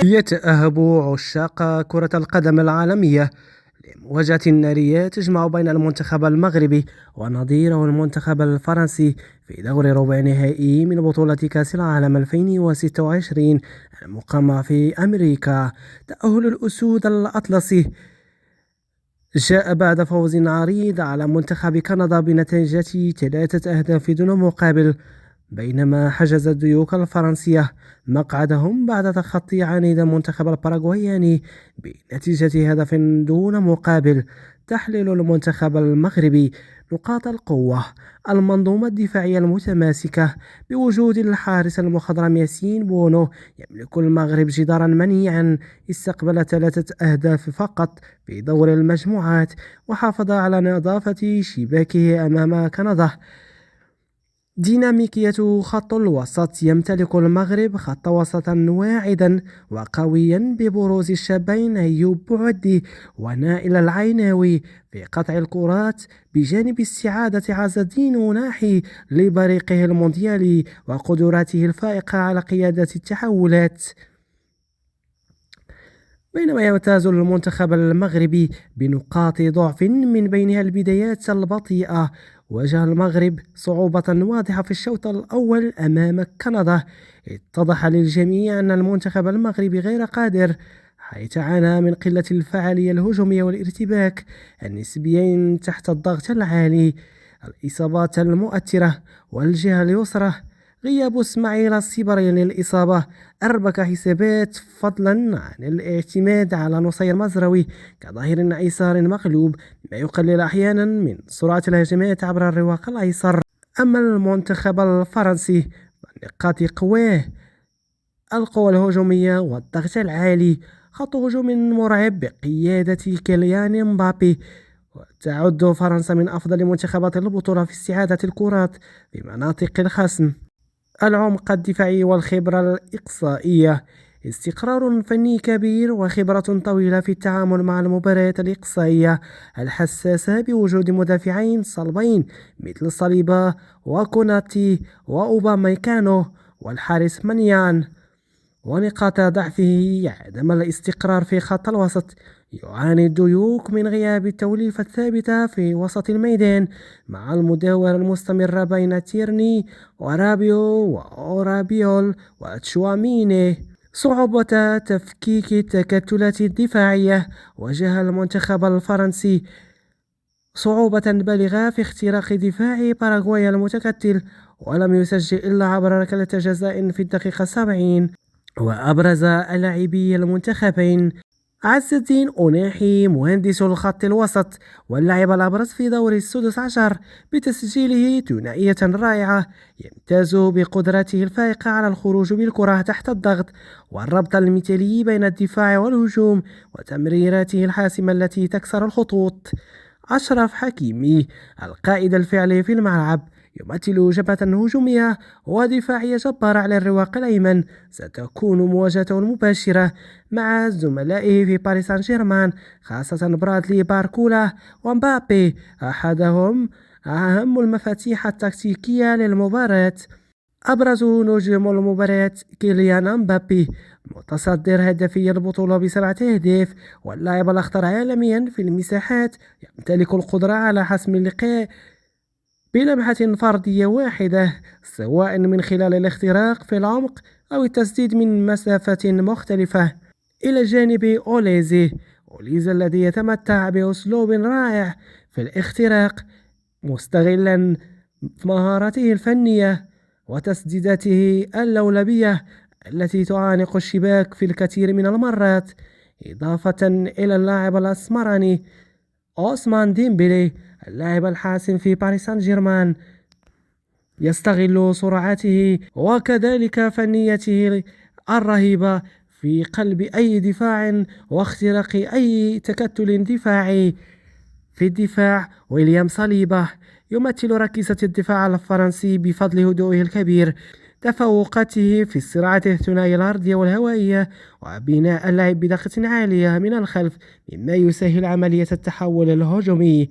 يتأهب عشاق كرة القدم العالمية لمواجهة نارية تجمع بين المنتخب المغربي ونظيره المنتخب الفرنسي في دور ربع نهائي من بطولة كأس العالم 2026 المقامة في أمريكا. تأهل الأسود الأطلسي جاء بعد فوز عريض على منتخب كندا بنتيجة 3 أهداف دون مقابل، بينما حجز الديوك الفرنسية مقعدهم بعد تخطي عنيد المنتخب الباراغواياني بنتيجة هدف دون مقابل. تحليل المنتخب المغربي: نقاط القوة: المنظومة الدفاعية المتماسكة بوجود الحارس المخضرم ياسين بونو. يملك المغرب جدارا منيعا، استقبل 3 أهداف فقط في دور المجموعات وحافظ على نظافة شباكه أمام كندا. ديناميكية خط الوسط: يمتلك المغرب خط وسطا واعدا وقويا ببروز الشابين أيوب بوعدي ونائل العيناوي في قطع الكرات، بجانب استعادة عز الدين ناحي لبريقه المونديالي وقدراته الفائقة على قيادة التحولات. بينما يمتاز المنتخب المغربي بنقاط ضعف من بينها البدايات البطيئة. واجه المغرب صعوبة واضحة في الشوط الأول أمام كندا. اتضح للجميع أن المنتخب المغربي غير قادر، حيث عانى من قلة الفعالية الهجومية والارتباك النسبيين تحت الضغط العالي. الإصابات المؤثرة: والجهة اليسرى غياب اسماعيل الصبري للإصابة أربك حسابات، فضلا عن الاعتماد على نصير مزروي كظهير أيسر مغلوب، ما يقلل أحيانا من سرعة الهجمات عبر الرواق الأيسر. أما المنتخب الفرنسي نقاط قواه: القوة الهجومية والضغط العالي، خط هجوم مرعب بقيادة كيليان مبابي. وتعد فرنسا من أفضل منتخبات البطولة في استعادة الكرات في مناطق الخصم. العمق الدفاعي والخبرة الإقصائية: استقرار فني كبير وخبرة طويلة في التعامل مع المباريات الإقصائية الحساسة بوجود مدافعين صلبين مثل صليبا وكوناتي وأوباميكانو والحارس مانيان. ونقاط ضعفه: عدم الاستقرار في خط الوسط، يعاني الديوك من غياب التوليفة الثابتة في وسط الميدان مع المداورة المستمرة بين تيرني ورابيو وأورابيول وتشواميني. صعوبة تفكيك التكتلات الدفاعية: واجه المنتخب الفرنسي صعوبة بالغة في اختراق دفاع باراغواي المتكتل، ولم يسجل إلا عبر ركلة جزاء في الدقيقة 70. وأبرز لاعبي المنتخبين: عز الدين أناحي مهندس الخط الوسط واللاعب الأبرز في دور ال16 بتسجيله ثنائية رائعة، يمتاز بقدرته الفائقة على الخروج بالكرة تحت الضغط والربط المثالي بين الدفاع والهجوم وتمريراته الحاسمة التي تكسر الخطوط. أشرف حكيمي القائد الفعلي في الملعب، يمثل جبهة هجومية ودفاعية جبارة على الرواق الأيمن. ستكون مواجهته المباشرة مع زملائه في باريس سان جيرمان، خاصة برادلي باركولا ومبابي، أحدهم أهم المفاتيح التكتيكية للمباراة. أبرز نجوم المباراة: كيليان مبابي متصدر هدفي البطولة ب7 أهداف واللاعب الأخطر عالميا في المساحات، يمتلك القدرة على حسم اللقاء بلمحة فردية واحدة، سواء من خلال الاختراق في العمق أو التسديد من مسافة مختلفة. إلى جانب أوليزي الذي يتمتع بأسلوب رائع في الاختراق، مستغلا مهارته الفنية وتسديداته اللولبية التي تعانق الشباك في الكثير من المرات. إضافة إلى اللاعب الأسمراني أوسمان ديمبلي اللاعب الحاسم في باريس سان جيرمان، يستغل سرعته وكذلك فنيته الرهيبة في قلب أي دفاع واختراق أي تكتل دفاعي. في الدفاع: ويليام صليبة يمثل ركيزة الدفاع الفرنسي بفضل هدوءه الكبير، تفوقته في الصراعات الثنائية الأرضية والهوائية وبناء اللعب بدقة عالية من الخلف مما يسهل عملية التحول الهجومي.